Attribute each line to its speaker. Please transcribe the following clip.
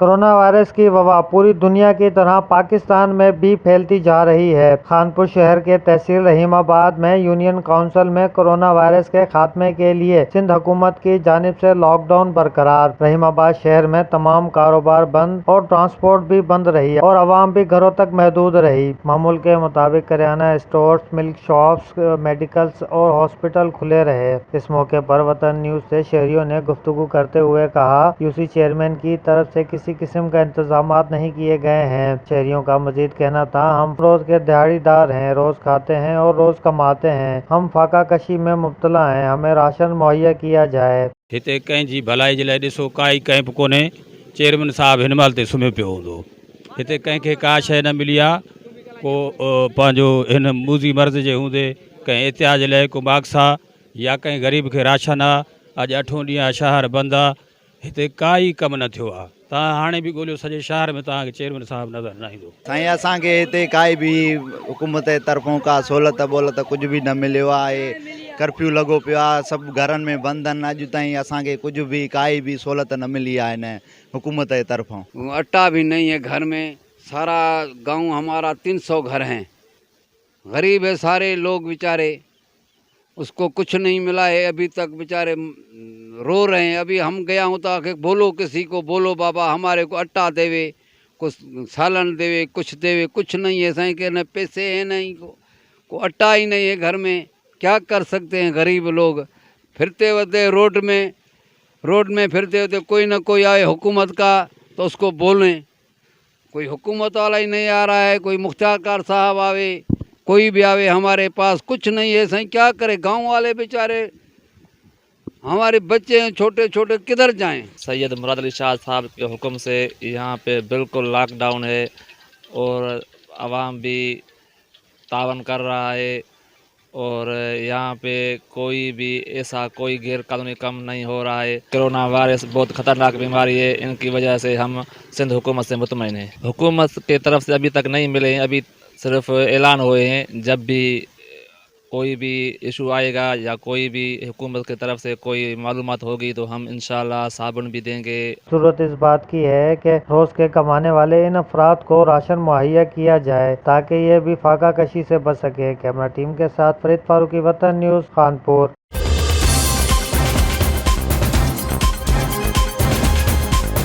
Speaker 1: Corona virus की वबा पूरी दुनिया की तरह पाकिस्तान में भी फैलती जा रही है। खानपुर शहर के तहसील रहीमाबाद में यूनियन काउंसिल में कोरोना वायरस के खात्मे के लिए सिंध हुकूमत की जानिब से लॉकडाउन बरकरार। रहीमाबाद शहर में तमाम कारोबार बंद और ट्रांसपोर्ट भी बंद रही और आवाम भी घरों तक महदूद रही। मामूल के मुताबिक किराना स्टोर्स, मिल्क शॉप्स, मेडिकल्स और हॉस्पिटल खुले रहे। इस मौके पर वतन न्यूज से शहरियों ने गुफ्तगू करते हुए कहा, यूसी चेयरमैन की तरफ से किसी किस्म का इंतजामात नहीं किए गए हैं। शहरियों का मजीद कहना था, हम रोज के दिहाड़ीदार हैं, रोज खाते हैं और रोज कमाते हैं। हम फाका कशी में मुब्तला हैं, हमें राशन मुहैया किया जाए।
Speaker 2: हिते कंहिंजी भलाई जे लाइ ॾिसो काई कैंप कोन्हे। चेयरमैन साहब हिन महिल ते सुम्हियो पियो हूंदो। हिते कंहिंखे का शइ न मिली आहे। को पंहिंजो हिन मूज़ी मर्ज़ जे हूंदे कंहिं एहतियात जे लाइ को बाक्स आहे या कंहिं ग़रीब खे राशन आहे। अॼु 8 ॾींहं शहर बंदि आहे। हिते काई कमु न थियो आहे। तव्हां हाणे बि ॻोल्हियो, सॼे शहर में तव्हांखे चेयरमैन साहब नज़र न ईंदो।
Speaker 3: साईं, असांखे हिते काई बि हुकूमत जे तरफ़ों का सहूलियत ॿोलत कुझु बि न मिलियो आहे। कर्फ्यू लॻो पियो आहे, सभु घरनि में बंदि आहिनि। अॼु ताईं असांखे कुझु बि काई भी सहूलियत न मिली आहे न हुकूमत जे तरफ़ों।
Speaker 4: आटा भी नहीं है घर में। सारा गांव हमारा 300 घर हैं। गरीब है सारे लोग बेचारे, उसको कुछ नहीं मिला है अभी तक, बेचारे रो रहे हैं। अभी हम गया हूँ तो आके बोलो, किसी को बोलो बाबा हमारे को आटा देवे, कुछ सालन देवे, कुछ देवे, कुछ नहीं है साईं के, न पैसे हैं नहीं को आटा ही नहीं है घर में। क्या कर सकते हैं गरीब लोग। फिरते होते रोड में फिरते होते कोई ना कोई आए हुकूमत का तो उसको बोलें। कोई हुकूमत वाला ही नहीं आ रहा है, कोई मुख्तार साहब आवे, कोई भी आवे, हमारे पास कुछ नहीं है साईं। क्या करे गांव वाले बेचारे, हमारे बच्चे हैं छोटे छोटे, किधर जाएं।
Speaker 5: सैयद मुराद अली शाह साहब के हुक्म से यहाँ पे बिल्कुल लॉकडाउन है और आवाम भी तावन कर रहा है और यहाँ पे कोई भी ऐसा कोई गैर कानूनी काम नहीं हो रहा है। कोरोना वायरस बहुत ख़तरनाक बीमारी है, इनकी वजह से हम सिंध हुकूमत से मुतमईन हैं। हुकूमत के तरफ से अभी तक नहीं मिले हैं, अभी सिर्फ ऐलान हुए हैं। जब भी कोई भी इशू आएगा या कोई भी हुकूमत की तरफ से कोई मालूमात होगी तो हम इंशाल्लाह साबुन भी देंगे।
Speaker 1: जरूरत इस बात की है कि रोज के कमाने वाले इन अफराद को राशन मुहैया किया जाए ताकि ये भी फाका कशी से बच सके। कैमरा टीम के साथ फरीद फारूकी, वतन न्यूज़, खानपुर।